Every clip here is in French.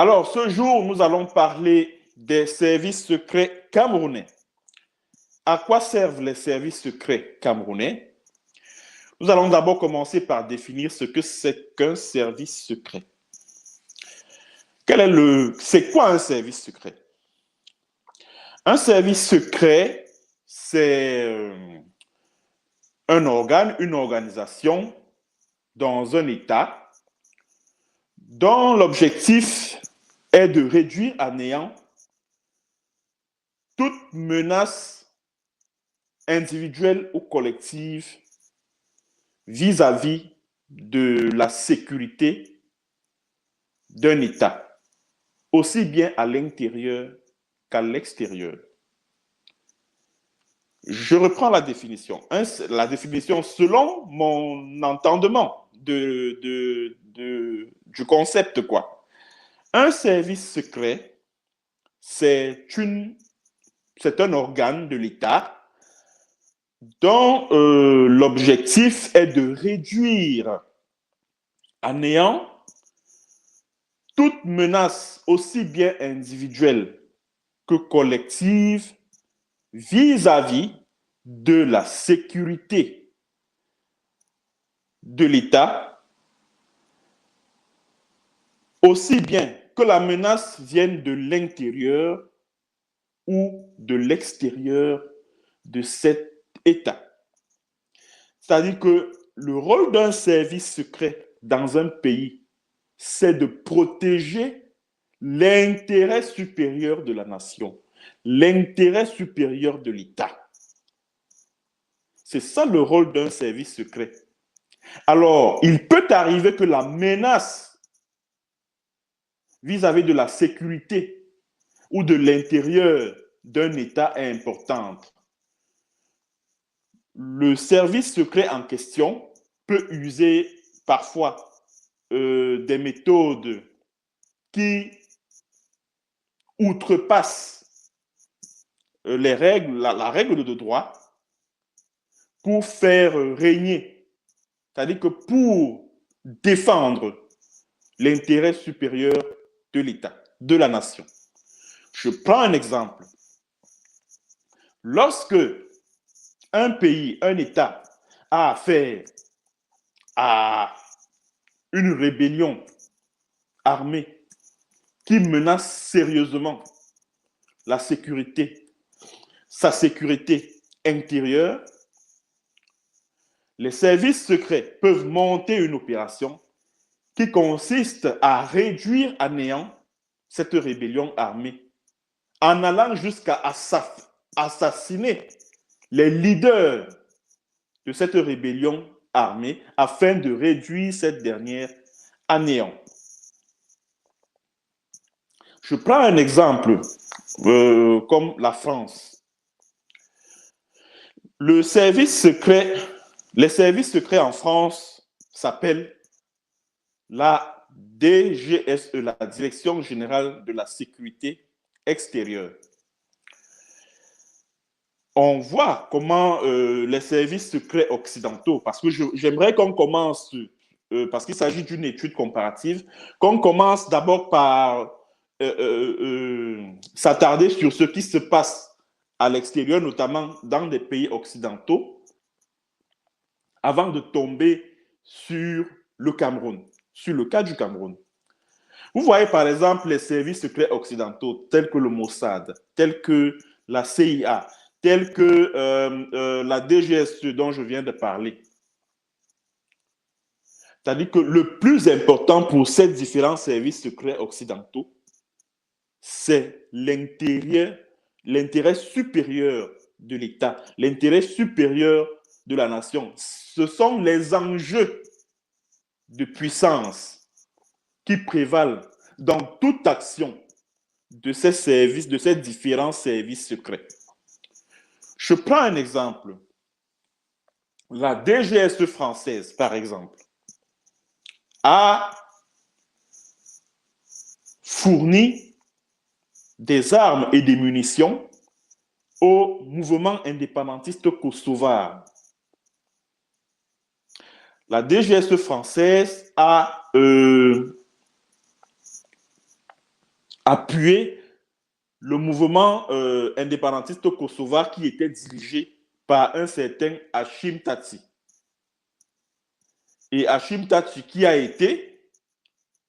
Alors, ce jour, nous allons parler des services secrets camerounais. À quoi servent les services secrets camerounais? Nous allons d'abord commencer par définir ce que c'est qu'un service secret. C'est quoi un service secret? Un service secret, c'est un organe, une organisation dans un État dont l'objectif est de réduire à néant toute menace individuelle ou collective vis-à-vis de la sécurité d'un État, aussi bien à l'intérieur qu'à l'extérieur. Je reprends la définition. La définition selon mon entendement du concept, quoi. Un service secret, c'est un organe de l'État dont l'objectif est de réduire à néant toute menace aussi bien individuelle que collective vis-à-vis de la sécurité de l'État, aussi bien que la menace vienne de l'intérieur ou de l'extérieur de cet État. C'est-à-dire que le rôle d'un service secret dans un pays, c'est de protéger l'intérêt supérieur de la nation, l'intérêt supérieur de l'État. C'est ça le rôle d'un service secret. Alors, il peut arriver que la menace vis-à-vis de la sécurité ou de l'intérieur d'un État est importante. Le service secret en question peut user parfois des méthodes qui outrepassent les règles, la règle de droit pour faire régner, c'est-à-dire que pour défendre l'intérêt supérieur de l'État, de la nation. Je prends un exemple. Lorsque un pays, un État a affaire à une rébellion armée qui menace sérieusement la sécurité, sa sécurité intérieure, les services secrets peuvent monter une opération qui consiste à réduire à néant cette rébellion armée en allant jusqu'à assassiner les leaders de cette rébellion armée afin de réduire cette dernière à néant. Je prends un exemple comme la France. Les services secrets en France s'appellent la DGSE, la Direction générale de la sécurité extérieure. On voit comment les services secrets occidentaux, parce que j'aimerais qu'on commence, parce qu'il s'agit d'une étude comparative, qu'on commence d'abord par s'attarder sur ce qui se passe à l'extérieur, notamment dans des pays occidentaux, avant de tomber sur le Cameroun, sur le cas du Cameroun. Vous voyez par exemple les services secrets occidentaux tels que le Mossad, tels que la CIA, tels que la DGSE dont je viens de parler. C'est-à-dire que le plus important pour ces différents services secrets occidentaux, c'est l'intérêt supérieur de l'État, l'intérêt supérieur de la nation. Ce sont les enjeux de puissance qui prévalent dans toute action de ces services, de ces différents services secrets. Je prends un exemple. La DGSE française, par exemple, a fourni des armes et des munitions au mouvement indépendantiste kosovar. La DGSE française a appuyer le mouvement indépendantiste kosovar qui était dirigé par un certain Hashim Thaçi. Et Hashim Thaçi qui a été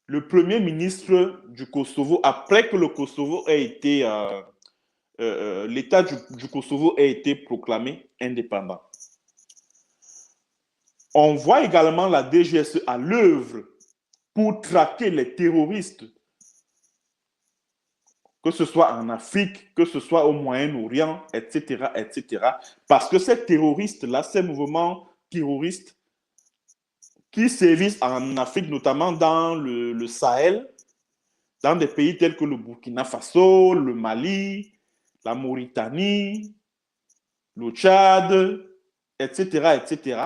le premier ministre du Kosovo après que le Kosovo ait été l'État du Kosovo a été proclamé indépendant. On voit également la DGSE à l'œuvre pour traquer les terroristes, que ce soit en Afrique, que ce soit au Moyen-Orient, etc., etc. Parce que ces terroristes-là, ces mouvements terroristes qui sévissent en Afrique, notamment dans le Sahel, dans des pays tels que le Burkina Faso, le Mali, la Mauritanie, le Tchad, etc., etc.,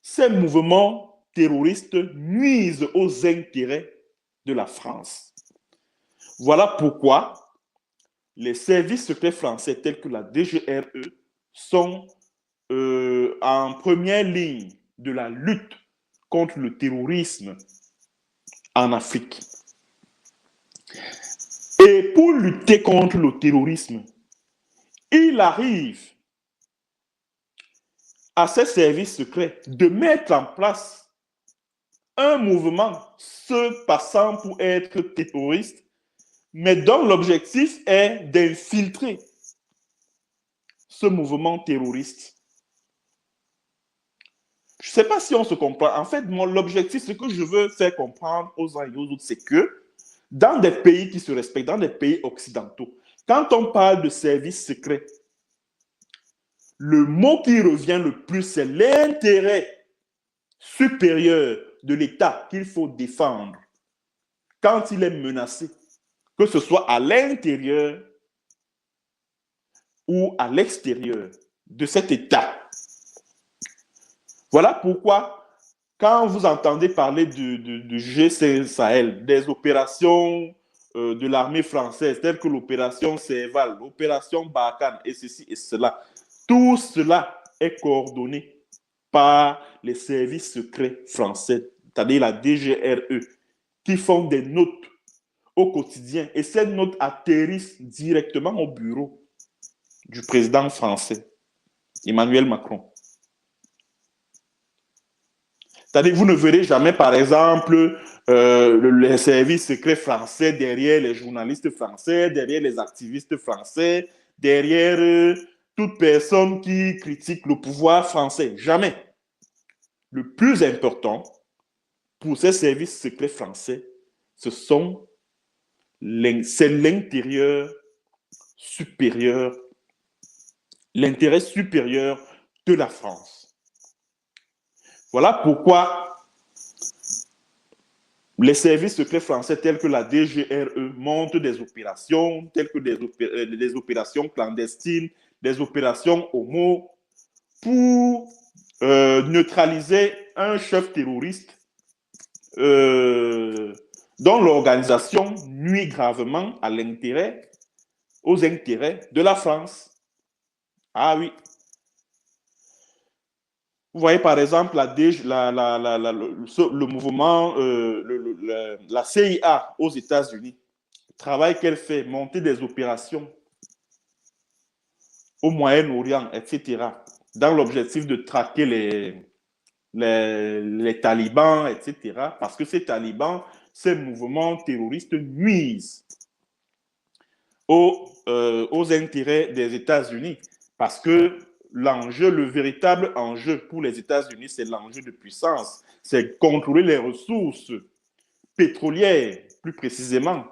ces mouvements terroristes nuisent aux intérêts de la France. Voilà pourquoi les services secrets français tels que la DGRE sont en première ligne de la lutte contre le terrorisme en Afrique. Et pour lutter contre le terrorisme, il arrive à ces services secrets de mettre en place un mouvement se passant pour être terroriste, mais dont l'objectif est d'infiltrer ce mouvement terroriste. Je ne sais pas si on se comprend. En fait, l'objectif, ce que je veux faire comprendre aux uns et aux autres, c'est que dans des pays qui se respectent, dans des pays occidentaux, quand on parle de services secrets, le mot qui revient le plus, c'est l'intérêt supérieur de l'État qu'il faut défendre quand il est menacé, que ce soit à l'intérieur ou à l'extérieur de cet État. Voilà pourquoi, quand vous entendez parler du G5 Sahel, des opérations de l'armée française, telles que l'opération Serval, l'opération Barkhane, et ceci et cela, tout cela est coordonné par les services secrets français, c'est-à-dire la DGRE, qui font des notes au quotidien. Et ces notes atterrissent directement au bureau du président français, Emmanuel Macron. C'est-à-dire que vous ne verrez jamais, par exemple, les services secrets français derrière les journalistes français, derrière les activistes français, derrière toute personne qui critique le pouvoir français. Jamais. Le plus important pour ces services secrets français, c'est l'intérieur supérieur, l'intérêt supérieur de la France. Voilà pourquoi les services secrets français tels que la DGRE montent des opérations, telles que des opérations clandestines, des opérations homo, pour neutraliser un chef terroriste dont l'organisation nuit gravement aux intérêts de la France. Ah oui. Vous voyez par exemple le mouvement, la CIA aux États-Unis, le travail qu'elle fait, monter des opérations au Moyen-Orient, etc., dans l'objectif de traquer les talibans, etc., parce que ces talibans, ces mouvements terroristes nuisent aux intérêts des États-Unis, parce que l'enjeu, le véritable enjeu pour les États-Unis, c'est l'enjeu de puissance, c'est contrôler les ressources pétrolières, plus précisément.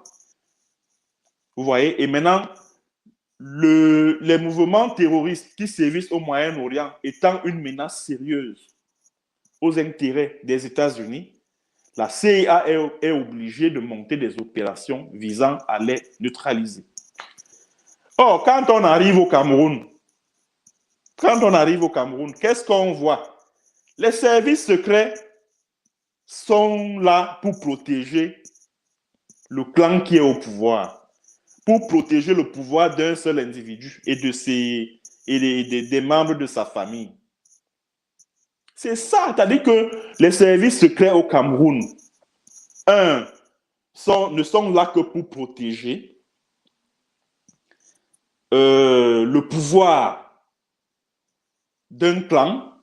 Vous voyez, et maintenant, les mouvements terroristes qui sévissent au Moyen-Orient étant une menace sérieuse aux intérêts des États-Unis, la CIA est obligée de monter des opérations visant à les neutraliser. Or, quand on arrive au Cameroun, qu'est-ce qu'on voit? Les services secrets sont là pour protéger le clan qui est au pouvoir, pour protéger le pouvoir d'un seul individu et des membres de sa famille. C'est ça, c'est-à-dire que les services secrets au Cameroun, ne sont là que pour protéger le pouvoir d'un clan.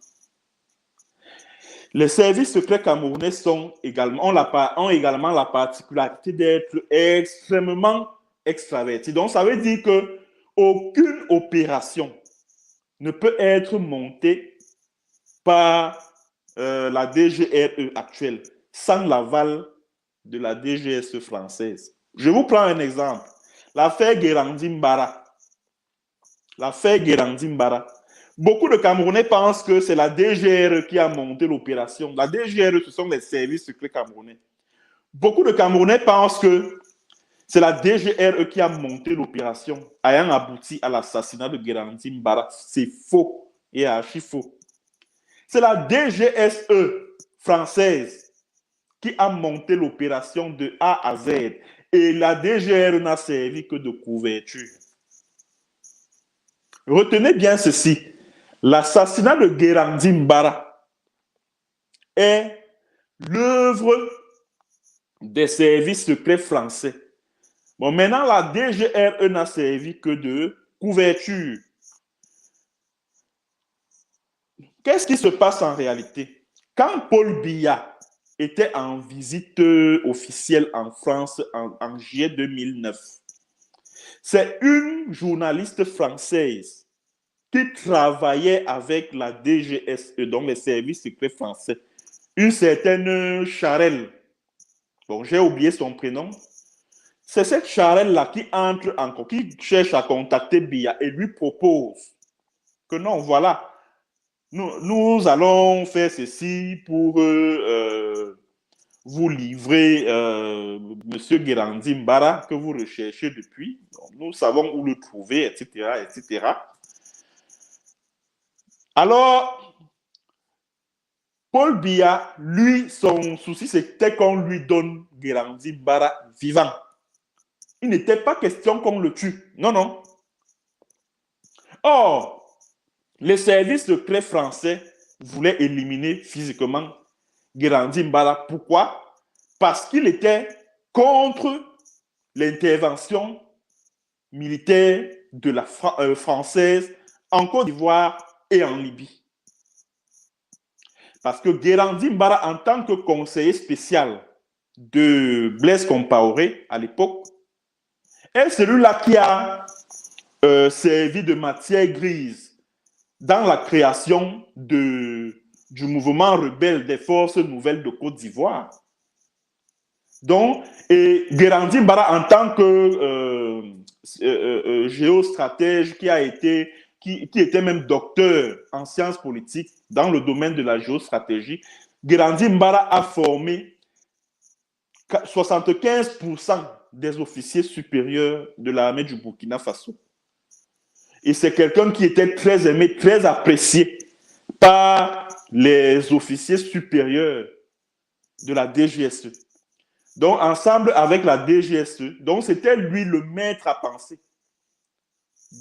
Les services secrets camerounais ont également la particularité d'être extrêmement extravertis. Donc, ça veut dire qu'aucune opération ne peut être montée par la DGRE actuelle sans l'aval de la DGSE française. Je vous prends un exemple. L'affaire Guérandi-Mbara. Beaucoup de Camerounais pensent que c'est la DGRE qui a monté l'opération. La DGRE, ce sont les services secrets camerounais. Beaucoup de Camerounais pensent que c'est la DGRE qui a monté l'opération, ayant abouti à l'assassinat de Guérandi Mbara. C'est faux et archi faux. C'est la DGSE française qui a monté l'opération de A à Z. Et la DGRE n'a servi que de couverture. Retenez bien ceci. L'assassinat de Guérandi Mbara est l'œuvre des services secrets français. Bon, maintenant, la DGRE n'a servi que de couverture. Qu'est-ce qui se passe en réalité? Quand Paul Biya était en visite officielle en France en juillet 2009, c'est une journaliste française qui travaillait avec la DGSE, donc les services secrets français, une certaine Charelle. Bon, j'ai oublié son prénom. C'est cette Charelle-là qui entre encore, qui cherche à contacter Biya et lui propose que non, voilà, nous allons faire ceci pour vous livrer Monsieur Guérandi Mbara que vous recherchez depuis. Donc, nous savons où le trouver, etc., etc. Alors, Paul Biya, lui, son souci, c'était qu'on lui donne Guérandi Mbara vivant. Il n'était pas question qu'on le tue. Non, non. Or, les services secrets français voulaient éliminer physiquement Guérandi Mbara. Pourquoi? Parce qu'il était contre l'intervention militaire de la française en Côte d'Ivoire et en Libye. Parce que Guérandi Mbara, en tant que conseiller spécial de Blaise Compaoré à l'époque, est celui-là qui a servi de matière grise dans la création du mouvement rebelle des forces nouvelles de Côte d'Ivoire. Donc, et Guérandi Mbara, en tant que géostratège qui était même docteur en sciences politiques dans le domaine de la géostratégie, Guérandi Mbara a formé 75% des officiers supérieurs de l'armée du Burkina Faso. Et c'est quelqu'un qui était très aimé, très apprécié par les officiers supérieurs de la DGSE. Donc, ensemble avec la DGSE, donc c'était lui le maître à penser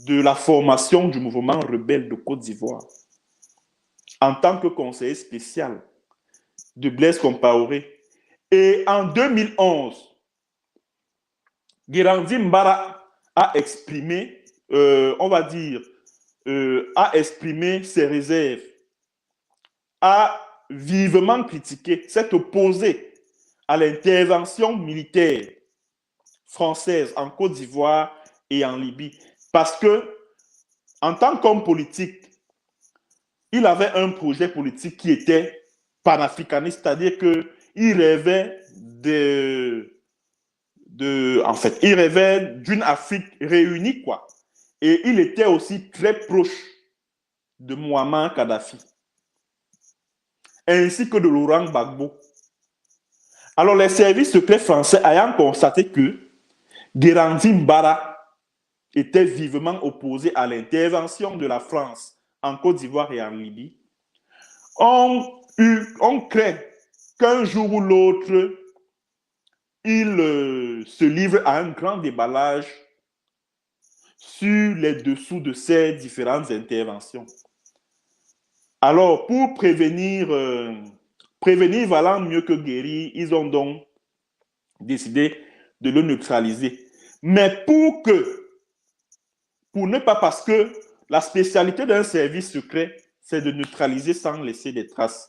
de la formation du mouvement rebelle de Côte d'Ivoire. En tant que conseiller spécial de Blaise Compaoré. Et en 2011, Guérandi Mbara a exprimé, on va dire, a exprimé ses réserves, a vivement critiqué, s'est opposé à l'intervention militaire française en Côte d'Ivoire et en Libye. Parce que, en tant qu'homme politique, il avait un projet politique qui était panafricaniste, c'est-à-dire qu'il rêvait en fait, il rêvait d'une Afrique réunie, quoi. Et il était aussi très proche de Muammar Kadhafi, ainsi que de Laurent Gbagbo. Alors, les services secrets français ayant constaté que Guérandi Mbara était vivement opposé à l'intervention de la France en Côte d'Ivoire et en Libye, on craint qu'un jour ou l'autre, il se livre à un grand déballage sur les dessous de ces différentes interventions. Alors, pour prévenir valant mieux que guérir, ils ont donc décidé de le neutraliser. Mais pour ne pas, parce que la spécialité d'un service secret, c'est de neutraliser sans laisser des traces.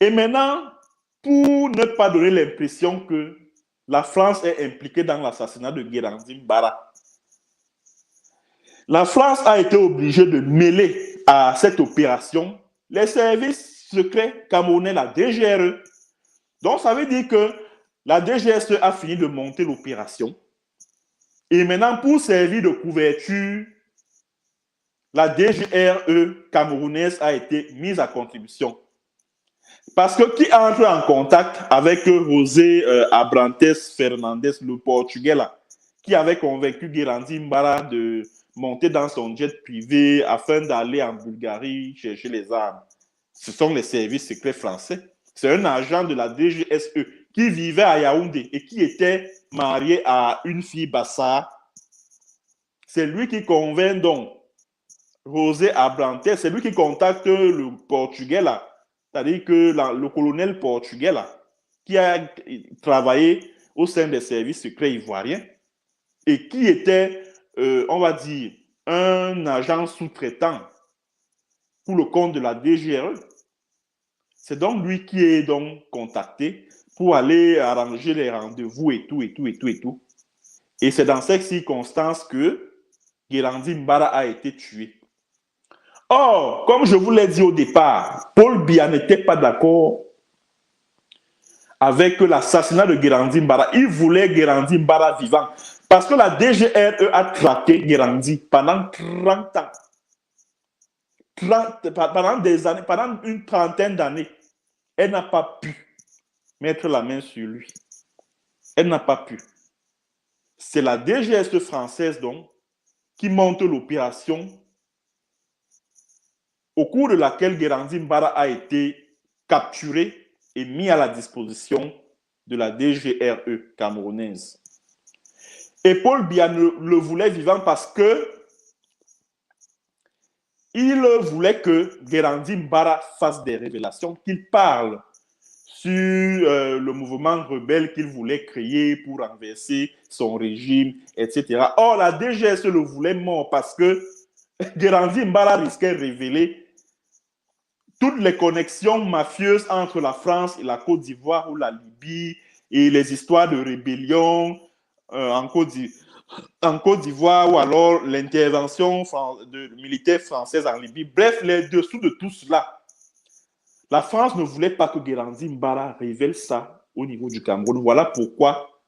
Et maintenant, pour ne pas donner l'impression que la France est impliquée dans l'assassinat de Guérandi Mbara, la France a été obligée de mêler à cette opération les services secrets camerounais, la DGRE. Donc, ça veut dire que la DGSE a fini de monter l'opération. Et maintenant, pour servir de couverture, la DGRE camerounaise a été mise à contribution. Parce que qui entre en contact avec José Abrantes Fernandes, le Portugais, là, qui avait convaincu Guérandi Mbara de monter dans son jet privé afin d'aller en Bulgarie chercher les armes. Ce sont les services secrets français. C'est un agent de la DGSE qui vivait à Yaoundé et qui était marié à une fille Bassa. C'est lui qui convainc donc José Abrantes, c'est lui qui contacte le Portugais là, c'est-à-dire que le colonel portugais là, qui a travaillé au sein des services secrets ivoiriens et qui était, on va dire, un agent sous-traitant pour le compte de la DGRE. C'est donc lui qui est donc contacté pour aller arranger les rendez-vous et tout, et tout, et tout, et tout. Et c'est dans cette circonstance que Guérandi Mbara a été tué. Or, comme je vous l'ai dit au départ, Paul Biya n'était pas d'accord avec l'assassinat de Guérandi Mbara. Il voulait Guérandi Mbara vivant. Parce que la DGRE a traqué Guérandi pendant 30 ans. Pendant des années, pendant une trentaine d'années. Elle n'a pas pu mettre la main sur lui. Elle n'a pas pu. C'est la DGSE française, donc, qui monte l'opération au cours de laquelle Guérandi Mbara a été capturé et mis à la disposition de la DGRE camerounaise. Et Paul Biya le voulait vivant parce que il voulait que Guérandi Mbara fasse des révélations, qu'il parle sur le mouvement rebelle qu'il voulait créer pour renverser son régime, etc. Or, la DGSE le voulait mort parce que Guérandi Mbara risquait de révéler toutes les connexions mafieuses entre la France et la Côte d'Ivoire ou la Libye et les histoires de rébellion en Côte d'Ivoire ou alors l'intervention militaire française en Libye. Bref, les dessous de tout cela. La France ne voulait pas que Guérandi Mbara révèle ça au niveau du Cameroun. Voilà pourquoi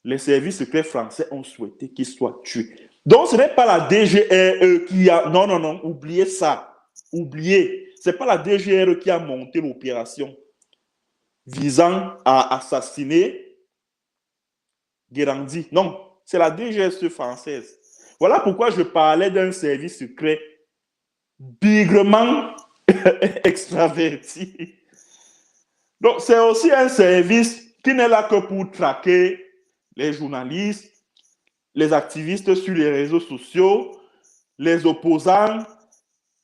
les services secrets français ont souhaité qu'il soit tué. Donc, ce n'est pas la DGRE qui a... Non, non, non, oubliez ça. Oubliez, ce n'est pas la DGRE qui a monté l'opération visant à assassiner Guérandi. Non, c'est la DGSE française. Voilà pourquoi je parlais d'un service secret bigrement extraverti. Donc, c'est aussi un service qui n'est là que pour traquer les journalistes, les activistes sur les réseaux sociaux, les opposants,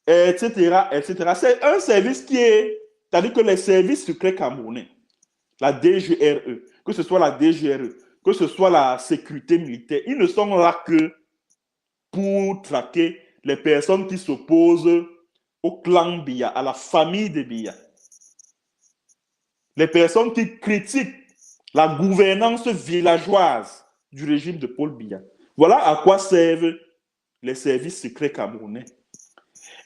etc., etc. C'est un service qui est, c'est-à-dire que les services secrets camerounais, la DGRE, que ce soit la DGRE, que ce soit la sécurité militaire, ils ne sont là que pour traquer les personnes qui s'opposent au clan Biya, à la famille de Biya. Les personnes qui critiquent la gouvernance villageoise du régime de Paul Biya. Voilà à quoi servent les services secrets camerounais.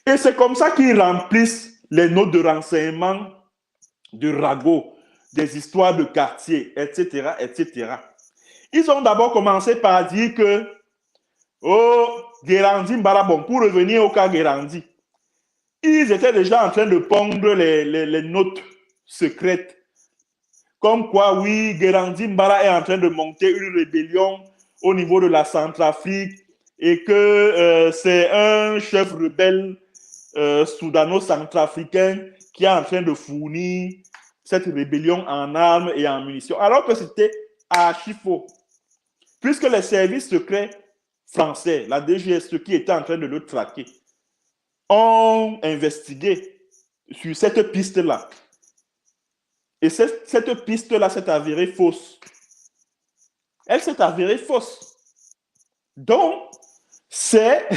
Et c'est comme ça qu'ils remplissent les notes de renseignement de ragots, des histoires de quartier, etc., etc. Ils ont d'abord commencé par dire que, oh, Guérandi Mbara, bon, pour revenir au cas Guérandi, ils étaient déjà en train de pondre les notes secrètes. Comme quoi, oui, Guérandi Mbara est en train de monter une rébellion au niveau de la Centrafrique et que c'est un chef rebelle soudano-centrafricain qui est en train de fournir cette rébellion en armes et en munitions, alors que c'était archi faux. Puisque les services secrets français, la DGSE qui était en train de le traquer, ont investigué sur cette piste-là. Et cette piste-là s'est avérée fausse. Elle s'est avérée fausse. Donc, c'est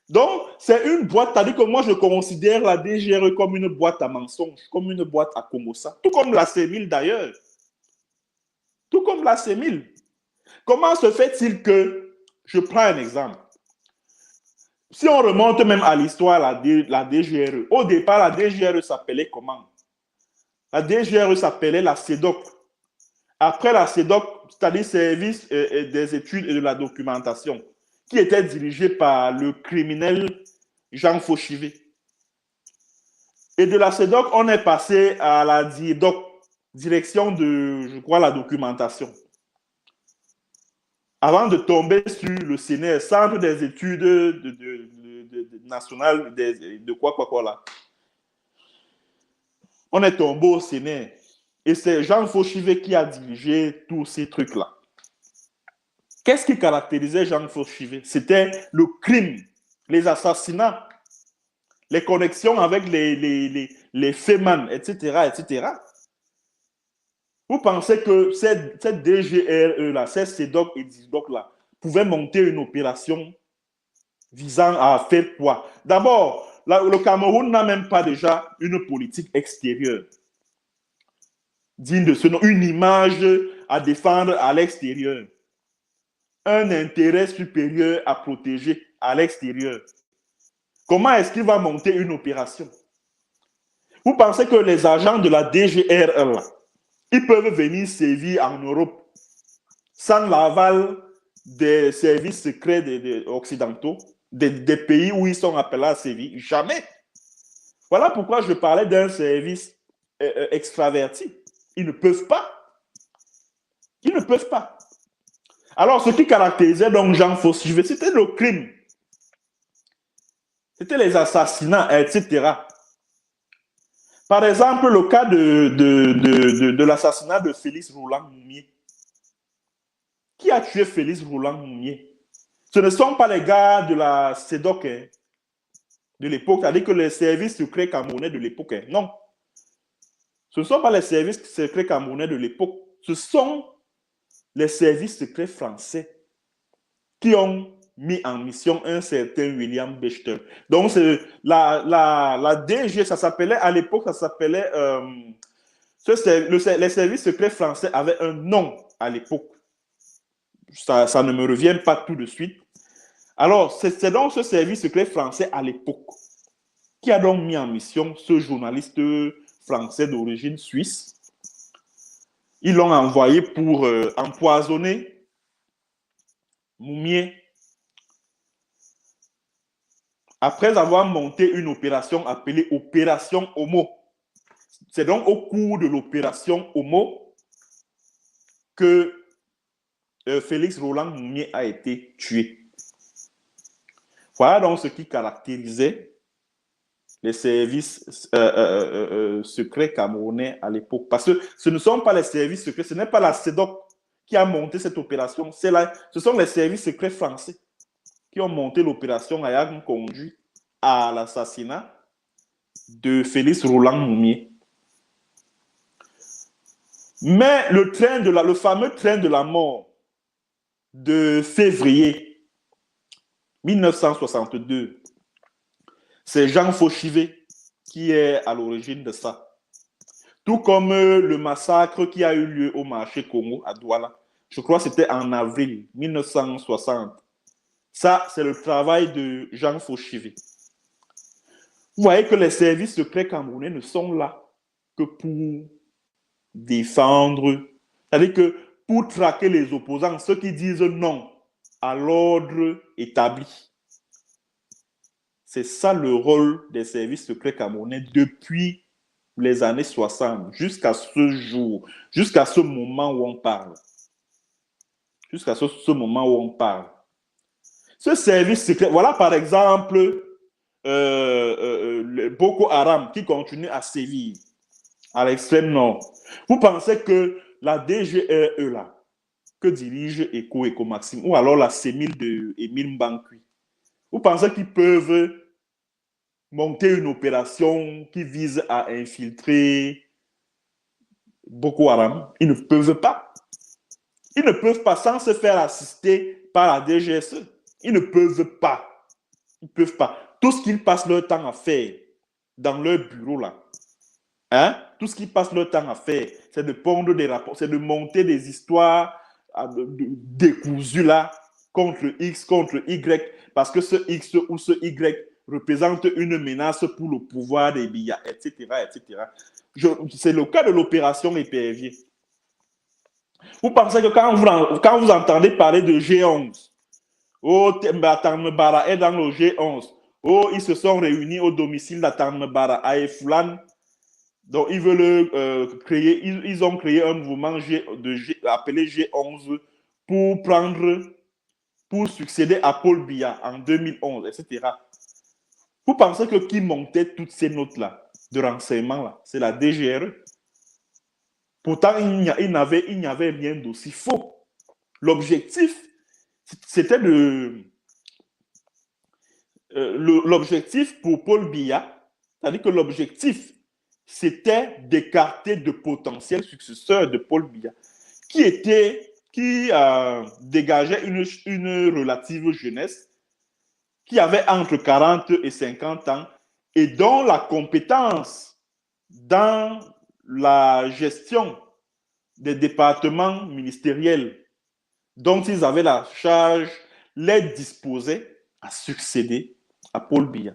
donc, c'est une boîte, c'est-à-dire que moi, je considère la DGRE comme une boîte à mensonges, comme une boîte à Komosa, tout comme la CEMIL d'ailleurs, tout comme la CEMIL. Comment se fait-il que, je prends un exemple, si on remonte même à l'histoire, la DGRE, au départ, la DGRE s'appelait comment? La DGRE s'appelait la CEDOC. Après la CEDOC, c'est-à-dire Service des études et de la documentation, qui était dirigé par le criminel Jean Fauchivé. Et de la CEDOC, on est passé à la DIEDOC, direction de, je crois, la documentation. Avant de tomber sur le CNR, Centre des études nationales, de quoi là. On est tombé au CNR. Et c'est Jean Fauchivé qui a dirigé tous ces trucs-là. Qu'est-ce qui caractérisait Jean Fauchivé? C'était le crime, les assassinats, les connexions avec les FEMAN, etc., etc. Vous pensez que cette DGRE-là, cette CEDOC et DIDOC-là, pouvaient monter une opération visant à faire quoi? D'abord, le Cameroun n'a même pas déjà une politique extérieure digne de ce nom, une image à défendre à l'extérieur, un intérêt supérieur à protéger à l'extérieur. Comment est-ce qu'il va monter une opération? Vous pensez que les agents de la DGRE, là, ils peuvent venir sévir en Europe sans l'aval des services secrets occidentaux, des pays où ils sont appelés à sévir? Jamais. Voilà pourquoi je parlais d'un service extraverti. Ils ne peuvent pas. Ils ne peuvent pas. Alors, ce qui caractérisait donc Jean Fauchivé, c'était le crime. C'était les assassinats, etc. Par exemple, le cas de l'assassinat de Félix Roland Moumié. Qui a tué Félix Roland Moumié? Ce ne sont pas les gars de la CEDOC de l'époque, c'est-à-dire que les services secrets camerounais de l'époque. Non. Ce ne sont pas les services secrets camerounais de l'époque. Ce sont les services secrets français qui ont mis en mission un certain William Bechter. Donc, la DG, ça s'appelait, à l'époque, ça s'appelait, les services secrets français avaient un nom à l'époque. Ça ne me revient pas tout de suite. Alors, c'est donc ce service secret français à l'époque qui a donc mis en mission ce journaliste français d'origine suisse. Ils l'ont envoyé pour empoisonner Moumié. Après avoir monté une opération appelée Opération Homo. C'est donc au cours de l'opération Homo que Félix Roland Moumié a été tué. Voilà donc ce qui caractérisait les services secrets camerounais à l'époque. Parce que ce ne sont pas les services secrets, ce n'est pas la CEDOC qui a monté cette opération, ce sont les services secrets français qui ont monté l'opération ayant conduit à l'assassinat de Félix Roland Moumié. Mais le fameux train de la mort de février 1962, c'est Jean Fauchivé qui est à l'origine de ça. Tout comme le massacre qui a eu lieu au marché Congo à Douala. Je crois que c'était en avril 1960. Ça, c'est le travail de Jean Fauchivé. Vous voyez que les services secrets camerounais ne sont là que pour défendre, c'est-à-dire que pour traquer les opposants, ceux qui disent non à l'ordre établi. C'est ça le rôle des services secrets camerounais depuis les années 60 jusqu'à ce jour, jusqu'à ce moment où on parle. Jusqu'à ce moment où on parle. Ce service secret, voilà par exemple le Boko Haram qui continue à sévir à l'extrême nord. Vous pensez que la DGRE là, que dirige Eco Maxime, ou alors la CEMIL de Émile Mbankui, vous pensez qu'ils peuvent monter une opération qui vise à infiltrer Boko Haram? Ils ne peuvent pas. Ils ne peuvent pas sans se faire assister par la DGSE. Ils ne peuvent pas. Ils ne peuvent pas. Tout ce qu'ils passent leur temps à faire dans leur bureau, là, hein, tout ce qu'ils passent leur temps à faire, c'est de pondre des rapports, c'est de monter des histoires décousues, là, contre X, contre Y, parce que ce X ou ce Y représente une menace pour le pouvoir des Biya, etc., etc. C'est le cas de l'opération Épervier. Vous pensez que quand vous entendez parler de G11, oh, Tambara est dans le G11, oh, ils se sont réunis au domicile d'Atambara à Efoulan, donc ils veulent créer, ils ont créé un mouvement appelé G11 pour succéder à Paul Biya en 2011, etc. Vous pensez que qui montait toutes ces notes-là de renseignement-là, c'est la DGRE. Pourtant, il n'y avait rien d'aussi faux. L'objectif, c'était l'objectif pour Paul Biya, c'est-à-dire que l'objectif, c'était d'écarter de potentiels successeurs de Paul Biya, qui dégageait une relative jeunesse, qui avait entre 40 et 50 ans, et dont la compétence dans la gestion des départements ministériels dont ils avaient la charge les disposait à succéder à Paul Biya.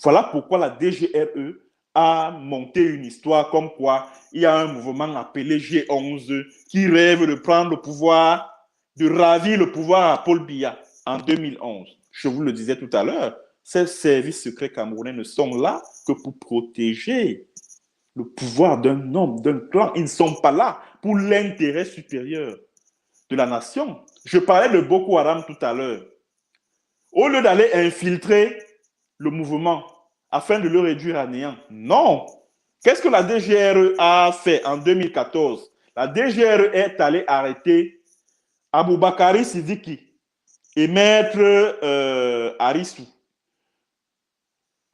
Voilà pourquoi la DGRE a monté une histoire comme quoi il y a un mouvement appelé G11 qui rêve de prendre le pouvoir, de ravir le pouvoir à Paul Biya en 2011. Je vous le disais tout à l'heure, ces services secrets camerounais ne sont là que pour protéger le pouvoir d'un homme, d'un clan. Ils ne sont pas là pour l'intérêt supérieur de la nation. Je parlais de Boko Haram tout à l'heure. Au lieu d'aller infiltrer le mouvement afin de le réduire à néant, non. Qu'est-ce que la DGRE a fait en 2014? La DGRE est allée arrêter Aboubakari Sidiki et Maître Arissou.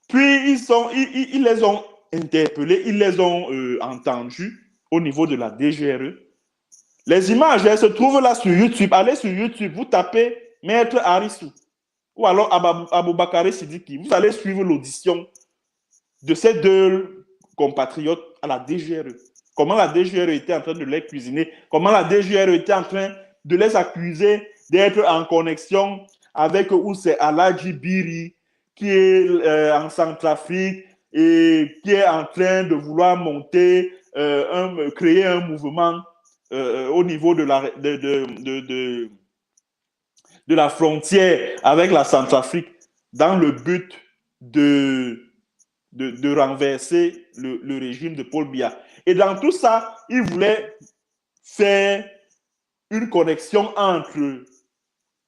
Puis ils les ont interpellés, ils les ont entendus au niveau de la DGRE. Les images, elles se trouvent là sur YouTube. Allez sur YouTube, vous tapez Maître Arissou ou alors Aboubakari Sidiki. Vous allez suivre l'audition de ces deux compatriotes à la DGRE. Comment la DGRE était en train de les cuisiner, comment la DGRE était en train de les accuser d'être en connexion avec Ousse Aladji Biri, qui est en Centrafrique et qui est en train de vouloir monter, créer un mouvement au niveau de la frontière avec la Centrafrique dans le but de renverser le régime de Paul Biya. Et dans tout ça, il voulait faire une connexion entre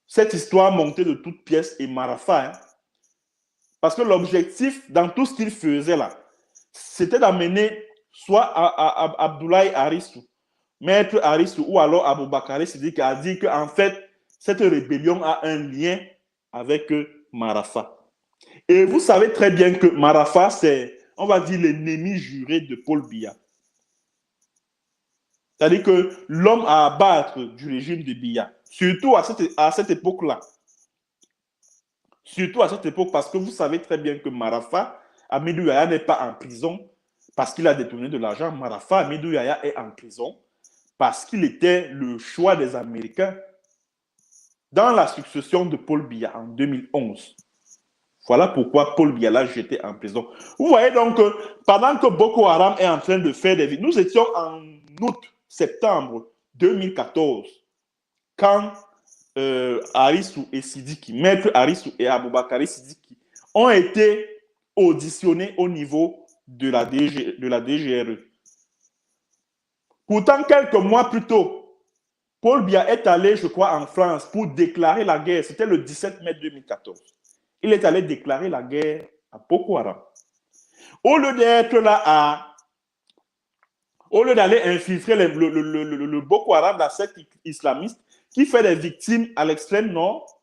cette histoire montée de toutes pièces et Marafa. Hein. Parce que l'objectif, dans tout ce qu'il faisait là, c'était d'amener soit Abdoulaye Arissou, Maître Arissou ou alors Aboubakari Sidiki a dit qu'en fait, cette rébellion a un lien avec Marafa. Et vous savez très bien que Marafa, c'est, on va dire, l'ennemi juré de Paul Biya. C'est-à-dire que l'homme à abattre du régime de Biya, surtout à cette époque-là. Surtout à cette époque, parce que vous savez très bien que Marafa, Hamidou Yahya n'est pas en prison parce qu'il a détourné de l'argent. Marafa, Hamidou Yahya est en prison parce qu'il était le choix des Américains dans la succession de Paul Biya en 2011. Voilà pourquoi Paul Biya l'a jeté en prison. Vous voyez donc que pendant que Boko Haram est en train de faire des vies, nous étions en août-septembre 2014, quand Arissou et Sidiki, Maître Arissou et Aboubakari Sidiki, ont été auditionnés au niveau de la DGRE. Pourtant, quelques mois plus tôt, Paul Biya est allé, je crois, en France pour déclarer la guerre. C'était le 17 mai 2014. Il est allé déclarer la guerre à Boko Haram. Au lieu d'être là au lieu d'aller infiltrer le Boko Haram, la secte islamiste, qui fait des victimes à l'extrême nord,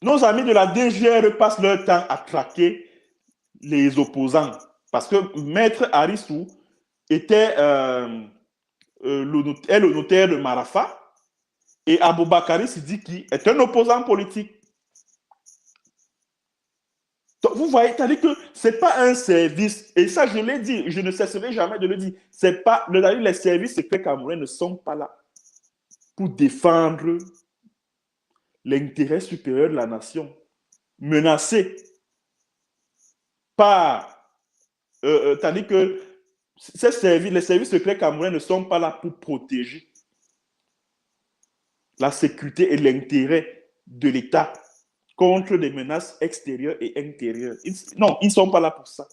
nos amis de la DGRE passent leur temps à traquer les opposants. Parce que Maître Arissou était le notaire de Marafa Et Aboubakari Sidiki est un opposant politique. Donc, vous voyez, c'est-à-dire que ce n'est pas un service, et ça je l'ai dit, je ne cesserai jamais de le dire, c'est pas, les services secrets camerounais ne sont pas là pour défendre l'intérêt supérieur de la nation, menacé par, tandis que les services secrets camerounais ne sont pas là pour protéger la sécurité et l'intérêt de l'État contre des menaces extérieures et intérieures. Non, ils ne sont pas là pour ça.